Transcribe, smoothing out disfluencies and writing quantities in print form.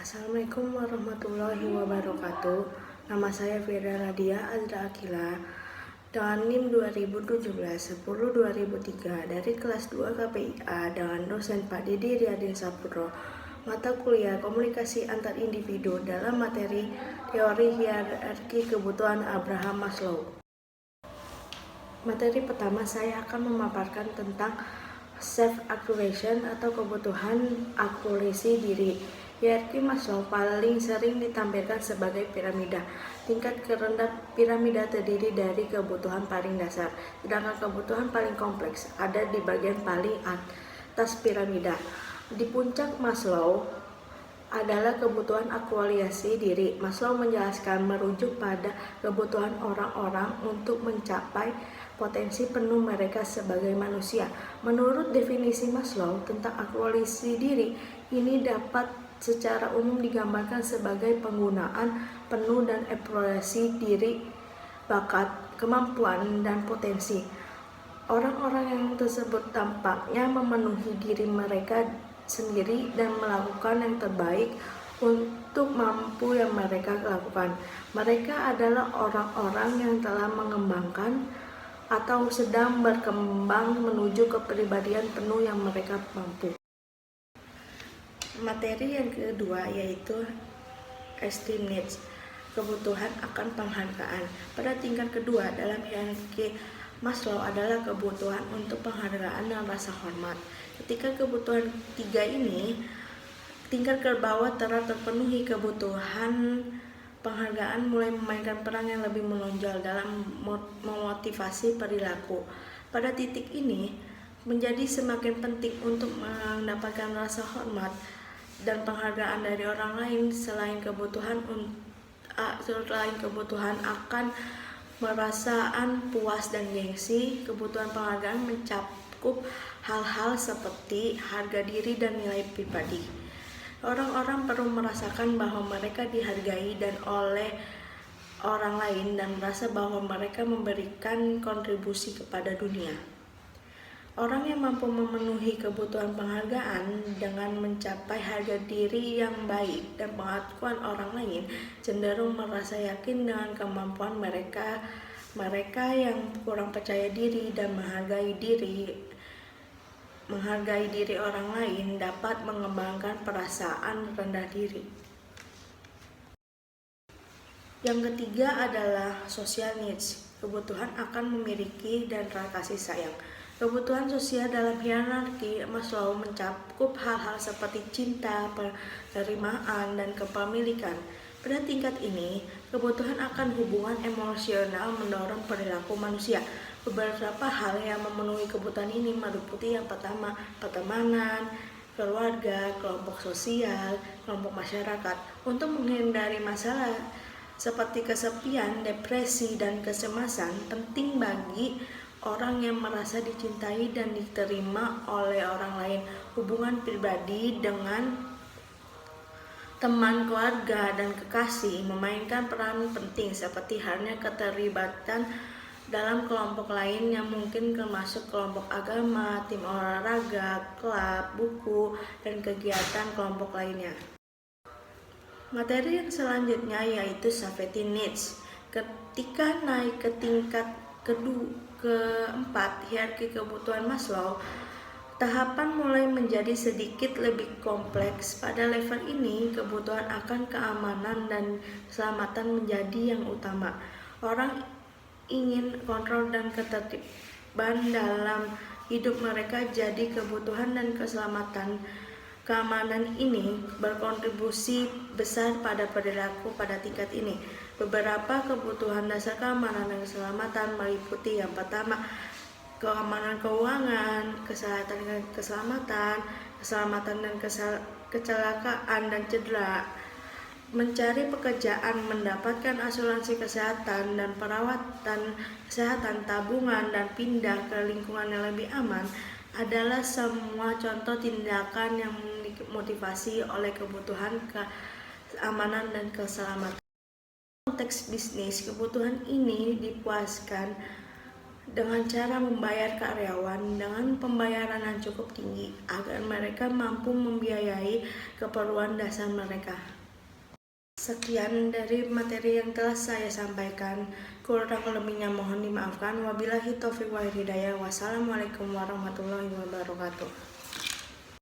Assalamualaikum warahmatullahi wabarakatuh. Nama saya Firda Radia Azra Akila dengan NIM 2017-10-2003 dari kelas 2 KPIA dengan dosen Pak Didi Riyadin Saputro, mata kuliah komunikasi antar individu dalam materi teori hierarki kebutuhan Abraham Maslow. Materi pertama saya akan memaparkan tentang self-actualization atau kebutuhan akulisi diri. Hierarki Maslow paling sering ditampilkan sebagai piramida. Tingkat terendah piramida terdiri dari kebutuhan paling dasar, sedangkan kebutuhan paling kompleks ada di bagian paling atas piramida. Di puncak Maslow adalah kebutuhan akualiasi diri. Maslow menjelaskan merujuk pada kebutuhan orang-orang untuk mencapai potensi penuh mereka sebagai manusia. Menurut definisi Maslow tentang akualiasi diri, ini dapat secara umum digambarkan sebagai penggunaan penuh dan eksplorasi diri, bakat, kemampuan, dan potensi. Orang-orang yang tersebut tampaknya memenuhi diri mereka sendiri dan melakukan yang terbaik untuk mampu yang mereka lakukan. Mereka adalah orang-orang yang telah mengembangkan atau sedang berkembang menuju kepribadian penuh yang mereka mampu. Materi yang kedua yaitu esteem needs, kebutuhan akan penghargaan. Pada tingkat kedua dalam hierarki Maslow adalah kebutuhan untuk penghargaan dan rasa hormat. Ketika kebutuhan tiga ini, tingkat ke bawah telah terpenuhi, kebutuhan penghargaan mulai memainkan peran yang lebih menonjol dalam memotivasi perilaku. Pada titik ini, menjadi semakin penting untuk mendapatkan rasa hormat dan penghargaan dari orang lain selain kebutuhan akan perasaan puas dan gengsi. Kebutuhan penghargaan mencakup hal-hal seperti harga diri dan nilai pribadi. Orang-orang perlu merasakan bahwa mereka dihargai dan oleh orang lain dan merasa bahwa mereka memberikan kontribusi kepada dunia. Orang yang mampu memenuhi kebutuhan penghargaan dengan mencapai harga diri yang baik dan pengakuan orang lain cenderung merasa yakin dengan kemampuan mereka. Mereka yang kurang percaya diri dan menghargai diri orang lain dapat mengembangkan perasaan rendah diri. Yang ketiga adalah social needs, kebutuhan akan memiliki dan kasih sayang. Kebutuhan sosial dalam hierarki Maslow mencakup hal-hal seperti cinta, penerimaan, dan kepemilikan. Pada tingkat ini, kebutuhan akan hubungan emosional mendorong perilaku manusia. Beberapa hal yang memenuhi kebutuhan ini meliputi yang pertama, pertemanan, keluarga, kelompok sosial, kelompok masyarakat. Untuk menghindari masalah seperti kesepian, depresi, dan kecemasan, penting bagi orang yang merasa dicintai dan diterima oleh orang lain. Hubungan pribadi dengan teman, keluarga, dan kekasih memainkan peran penting, seperti halnya keterlibatan dalam kelompok lain yang mungkin termasuk kelompok agama, tim olahraga, klub, buku, dan kegiatan kelompok lainnya. Materi yang selanjutnya yaitu safety needs. Ketika naik ke tingkat keempat hierarki kebutuhan Maslow, tahapan mulai menjadi sedikit lebih kompleks. Pada level ini, kebutuhan akan keamanan dan keselamatan menjadi yang utama. Orang ingin kontrol dan ketertiban dalam hidup mereka, jadi kebutuhan dan keamanan ini berkontribusi besar pada perilaku pada tingkat ini. Beberapa kebutuhan dasar keamanan dan keselamatan meliputi yang pertama, keamanan keuangan, kesehatan dan keselamatan dan kecelakaan dan cedera, mencari pekerjaan, mendapatkan asuransi kesehatan dan perawatan kesehatan, tabungan, dan pindah ke lingkungan yang lebih aman adalah semua contoh tindakan yang dimotivasi oleh kebutuhan keamanan dan keselamatan. Konteks bisnis, kebutuhan ini dipuaskan dengan cara membayar karyawan dengan pembayaran yang cukup tinggi agar mereka mampu membiayai keperluan dasar mereka. Sekian dari materi yang telah saya sampaikan. Kurang lebihnya mohon dimaafkan. Wabillahi taufiq wal hidayah. Wassalamualaikum warahmatullahi wabarakatuh.